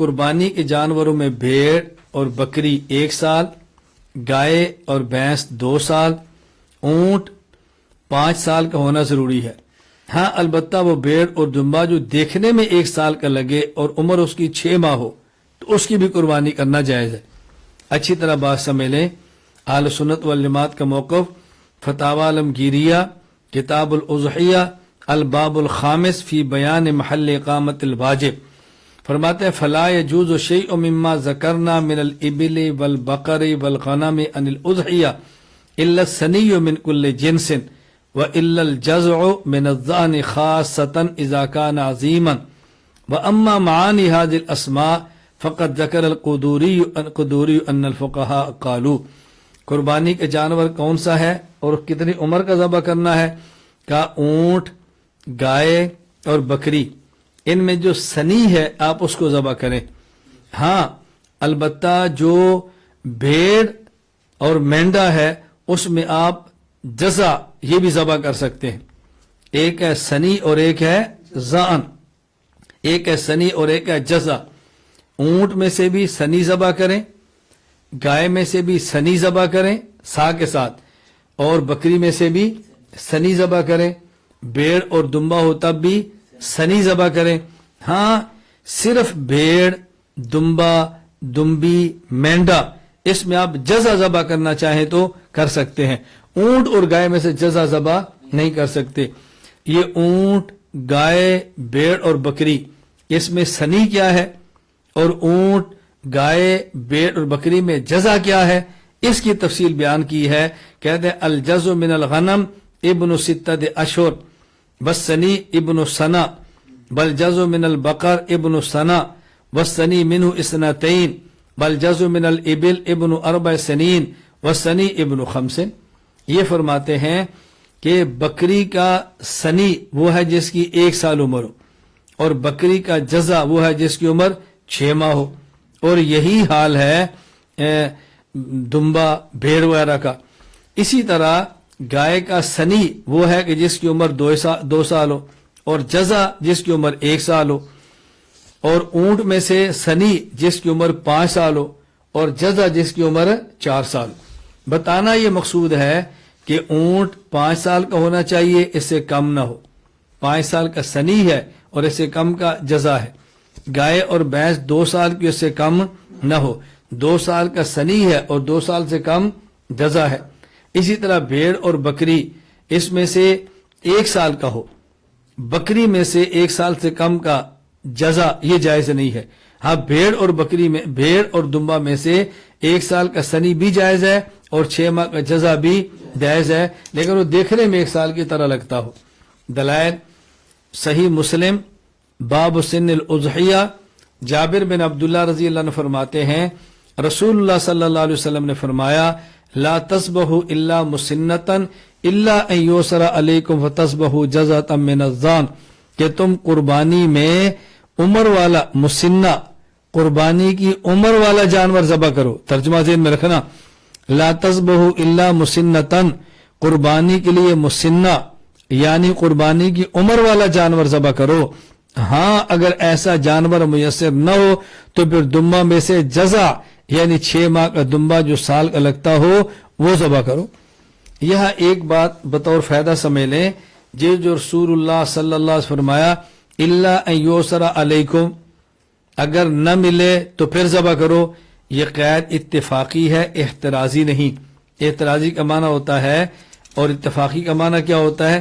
قربانی کے جانوروں میں بھیڑ اور بکری 1 سال، گائے اور بھینس 2 سال، اونٹ 5 سال کا ہونا ضروری ہے۔ ہاں البتہ وہ بھیڑ اور دمبا جو دیکھنے میں 1 سال کا لگے اور عمر اس کی 6 ماہ ہو تو اس کی بھی قربانی کرنا جائز ہے۔ اچھی طرح بات سمجھ لیں، اہل سنت والجماعت کا موقف فتاوی عالمگیریہ کتاب الاضحیہ الباب الخامس فی بیان محل اقامت الواجب فرماتے ہیں فلا یجوز شیء مما ذکرنا من الابل والبقر والغنم عن الاضحیہ الا الثنی من کل جنس والا الجزع من الظأن خاصة اذا كان عظیما واما معانی هذه الاسماء فقد ذکر القدوری ان الفقهاء قالوا قربانی کا جانور کون سا ہے اور کتنی عمر کا ذبح کرنا ہے؟ کا اونٹ، گائے اور بکری، ان میں جو سنی ہے آپ اس کو ذبح کریں۔ ہاں البتہ جو بھیڑ اور مینڈا ہے اس میں آپ جزع یہ بھی ذبح کر سکتے ہیں۔ ایک ہے سنی اور ایک ہے زعن، ایک ہے سنی اور ایک ہے جزع۔ اونٹ میں سے بھی سنی ذبح کریں، گائے میں سے بھی سنی ذبح کریں سا کے ساتھ، اور بکری میں سے بھی سنی ذبح کریں، بھیڑ اور دمبا ہو تب بھی سنی ذبح کریں۔ ہاں صرف بھیڑ، دمبا، دمبی، مینڈا اس میں آپ جزع ذبح کرنا چاہیں تو کر سکتے ہیں۔ اونٹ اور گائے میں سے جزع ذبح نہیں کر سکتے۔ یہ اونٹ، گائے، بھیڑ اور بکری اس میں سنی کیا ہے اور اونٹ، گائے، بھیڑ اور بکری میں جزع کیا ہے اس کی تفصیل بیان کی ہے۔ کہتے ہیں الجزع من الغنم ابن 6 اشہر والسنی ابن سنہ والجزع من البقر ابن سنہ والسنی منہ 2 والجزع من الابل ابن 4 سنین والسنی ابن 5۔ یہ فرماتے ہیں کہ بکری کا سنی وہ ہے جس کی 1 سال عمر ہو، اور بکری کا جزع وہ ہے جس کی عمر 6 ماہ ہو، اور یہی حال ہے دمبا، بھیڑ وغیرہ کا۔ اسی طرح گائے کا سنی وہ ہے کہ جس کی عمر 2 سال ہو، اور جزع جس کی عمر 1 سال ہو، اور اونٹ میں سے سنی جس کی عمر 5 سال ہو اور جزع جس کی عمر 4 سال ہو۔ بتانا یہ مقصود ہے کہ اونٹ 5 سال کا ہونا چاہیے، اس سے کم نہ ہو، 5 سال کا سنی ہے اور اس سے کم کا جزع ہے۔ گائے اور بھینس 2 سال کی، اس سے کم نہ ہو، 2 سال کا سنی ہے اور 2 سال سے کم جزع ہے۔ اسی طرح بھیڑ اور بکری اس میں سے 1 سال کا ہو، بکری میں سے 1 سال سے کم کا جزع یہ جائز نہیں ہے۔ ہاں بھیڑ اور بکری میں، بھیڑ اور دمبا میں سے 1 سال کا سنی بھی جائز ہے اور 6 ماہ کا جزع بھی جائز ہے، لیکن وہ دیکھنے میں 1 سال کی طرح لگتا ہو۔ دلائل صحیح مسلم باب سن الاضحیہ، جابر بن عبداللہ رضی اللہ عنہ فرماتے ہیں رسول اللہ صلی اللہ علیہ وسلم نے فرمایا لا تذبحوا الا مسنتا الا ان یسر علیکم فتذبحوا جزعۃ من الظان، کہ تم قربانی میں عمر والا مسنہ، قربانی کی عمر والا جانور ذبح کرو۔ ترجمہ ذہن میں رکھنا، لا تذبحوا الا مسنتا، قربانی کے لیے مسنہ یعنی قربانی کی عمر والا جانور ذبح کرو۔ ہاں اگر ایسا جانور میسر نہ ہو تو پھر دمبا میں سے جزع یعنی 6 ماہ کا دمبا جو سال کا لگتا ہو وہ ذبح کرو۔ یہاں ایک بات بطور فائدہ سمجھ لیں، جو رسول اللہ صلی اللہ علیہ وسلم فرمایا الا ان یسر علیکم، اگر نہ ملے تو پھر ذبح کرو، یہ قید اتفاقی ہے، احترازی نہیں۔ احترازی کا معنی ہوتا ہے اور اتفاقی کا معنی کیا ہوتا ہے؟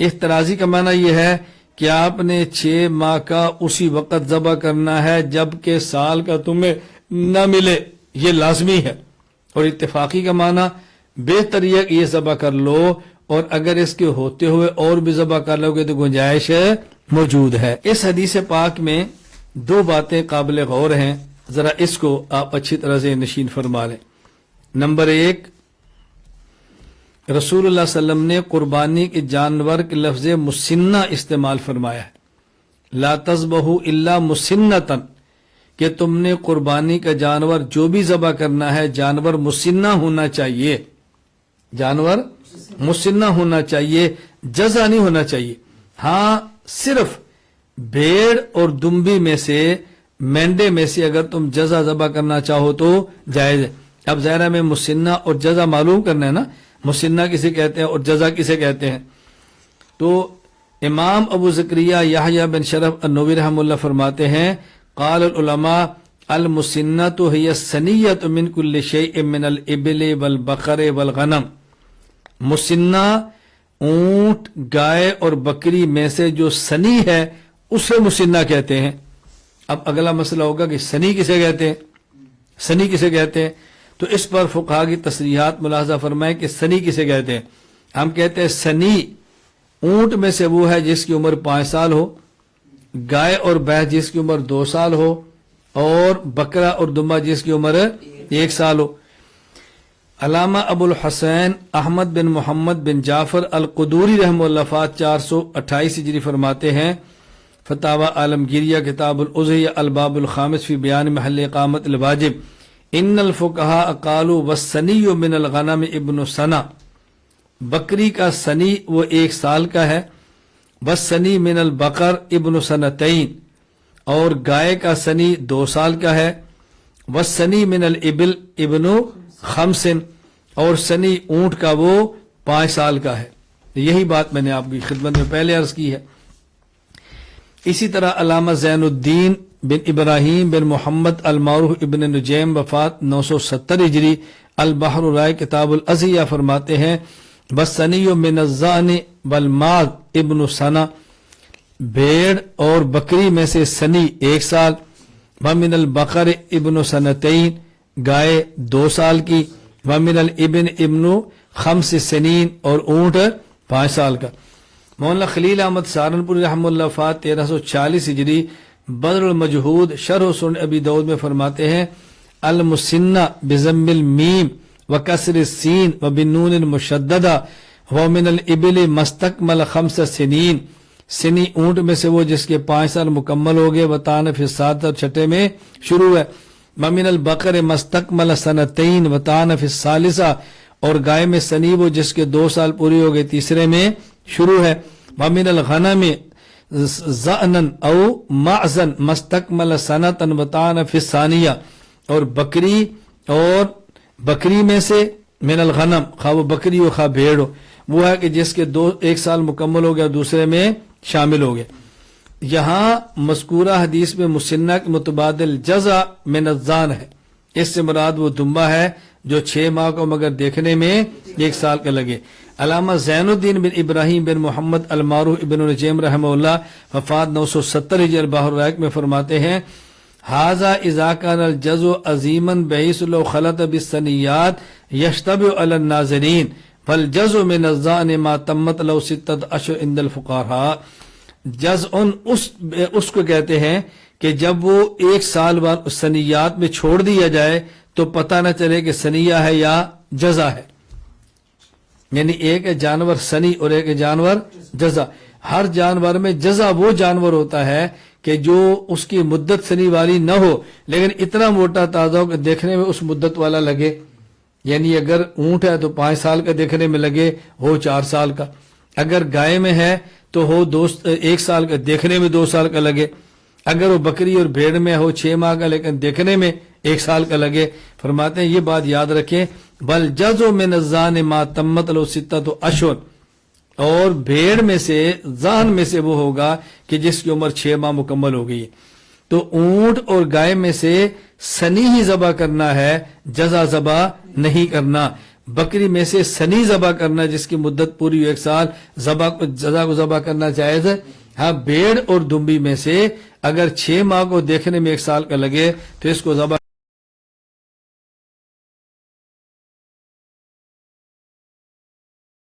احترازی کا معنی یہ ہے کہ آپ نے 6 ماہ کا اسی وقت ذبح کرنا ہے جبکہ سال کا تمہیں نہ ملے، یہ لازمی ہے۔ اور اتفاقی کا معنی بہتر یہ کہ یہ ذبح کر لو، اور اگر اس کے ہوتے ہوئے اور بھی ذبح کر لو گے تو گنجائش موجود ہے۔ اس حدیث پاک میں 2 باتیں قابل غور ہیں، ذرا اس کو آپ اچھی طرح سے نشین فرما لیں۔ نمبر 1، رسول اللہ صلی اللہ علیہ وسلم نے قربانی کے جانور کے لفظ مسنہ استعمال فرمایا ہے، لا تذبحوا الا مسنتا، کہ تم نے قربانی کا جانور جو بھی ذبح کرنا ہے جانور مسنہ ہونا چاہیے، جانور مسنہ ہونا چاہیے، جزع نہیں ہونا چاہیے۔ ہاں صرف بھیڑ اور دمبی میں سے مینڈے میں سے اگر تم جزا ذبح کرنا چاہو تو جائز ہے۔ اب ظاہر میں مسنہ اور جزا معلوم کرنا ہے نا، مسنہ کسے کہتے ہیں اور جزا کسے کہتے ہیں۔ تو امام ابو زکریا یحییٰ بن شرف النووی رحمہ اللہ فرماتے ہیں قال العلماء المسنۃ ہی السنیۃ من کل شیء من الابل والبقر والغنم، مسنہ اونٹ گائے اور بکری میں سے جو سنی ہے اسے مسنہ کہتے ہیں۔ اب اگلا مسئلہ ہوگا کہ سنی کسے کہتے ہیں، سنی کسے کہتے ہیں؟ تو اس پر فقہا کی تصریحات ملاحظہ فرمائیں کہ سنی کسے کہتے ہیں۔ ہم کہتے ہیں سنی اونٹ میں سے وہ ہے جس کی عمر 5 سال ہو، گائے اور بھینس جس کی عمر 2 سال ہو، اور بکرا اور دمبا جس کی عمر 1 سال ہو۔ علامہ ابو الحسین احمد بن محمد بن جعفر القدوری رحمہ اللہ فات 428 ہجری فرماتے ہیں فتاوی عالمگیریہ کتاب الاضحیہ الباب الخامس فی بیان محل اقامت الواجب ان الفقہاء قالوا والسنی من الغنم ابن سنہ، بکری کا سنی وہ 1 سال کا ہے، والسنی من البقر ابن سنتین، اور گائے کا سنی 2 سال کا ہے، والسنی من الابل ابن 5، اور سنی اونٹ کا وہ 5 سال کا ہے۔ یہی بات میں نے آپ کی خدمت میں پہلے عرض کی ہے۔ اسی طرح علامہ زین الدین بن ابراہیم بن محمد المعروف ابن نجیم وفات 970 ہجری البحر الرائے کتاب الاضحیہ فرماتے ہیں والسنی من الضأن والماعز ابن سنہ، بھیڑ اور بکری میں سے سنی 1 سال، ومن البقر ابن سنتین، گائے 2 سال کی، ومن الابن ابن 5 سنین، اور اونٹ 5 سال کا۔ مولانا خلیل احمد سہارنپوری رحمہ اللہ فات 1340 ہجری بدر المجہود شرح سنن ابی داؤد میں فرماتے ہیں المسنہ بضم المیم وکسر السین وبالنون المشددہ ومن الابل مستکمل 5 سنین، سنی اونٹ میں سے وہ جس کے 5 سال مکمل ہو گئے، وطان فی السادسہ اور چھٹے میں شروع ہے، ومن البقر مستکمل سنتین وطان فی الثالثہ، اور گائے میں سنی وہ جس کے 2 سال پوری ہو گئے تیسرے میں شروع ہے، ومن الغنم ضأنا او معزا مستکمل سنتا وطان فی الثانیہ، اور بکری میں سے من الغنم، خواہ وہ بکری ہو خواہ بھیڑ ہو، وہ ہے کہ جس کے 1 سال مکمل ہو گیا دوسرے میں شامل ہو گئے۔ یہاں مذکورہ حدیث میں مسنہ کے متبادل جزا من الضأن ہے، اس سے مراد وہ دمبا ہے جو 6 ماہ کو مگر دیکھنے میں 1 سال کا لگے۔ علامہ زین الدین بن ابراہیم بن محمد المعروف ابن نجیم رحمہ اللہ وفات 970 ہجری البحر الرائق میں فرماتے ہیں ھذا اذا كان الجزء عظیما بحیث لو خلط بالسنیات یشتبه علی الناظرین فالجزء من الضأن ما تمت له 6 اشہر عند الفقهاء، جزء اس کو کہتے ہیں کہ جب وہ 1 سال بعد سنیات میں چھوڑ دیا جائے تو پتہ نہ چلے کہ سنیہ ہے یا جزا ہے، یعنی ایک ہے جانور سنی اور ایک ہے جانور جزا۔ ہر جانور میں جزا وہ جانور ہوتا ہے کہ جو اس کی مدت سنی والی نہ ہو لیکن اتنا موٹا تازہ ہو کہ دیکھنے میں اس مدت والا لگے، یعنی اگر اونٹ ہے تو 5 سال کا دیکھنے میں لگے ہو 4 سال کا، اگر گائے میں ہے تو ہو 1 سال کا دیکھنے میں 2 سال کا لگے، اگر وہ بکری اور بھیڑ میں ہو 6 ماہ کا لیکن دیکھنے میں 1 سال کا لگے۔ فرماتے ہیں یہ بات یاد رکھیں بل جزء من الضأن ما تمت له 6 اشہر، اور بھیڑ میں سے ذہن میں سے وہ ہوگا کہ جس کی عمر 6 ماہ مکمل ہو گئی۔ تو اونٹ اور گائے میں سے سنی ہی ذبح کرنا ہے، جزا ذبح نہیں کرنا۔ بکری میں سے سنی ذبح کرنا جس کی مدت پوری 1 سال، جزا کو ذبح کرنا جائز ہے۔ ہاں بھیڑ اور دمبی میں سے اگر 6 ماہ کو دیکھنے میں 1 سال کا لگے تو اس کو ذبح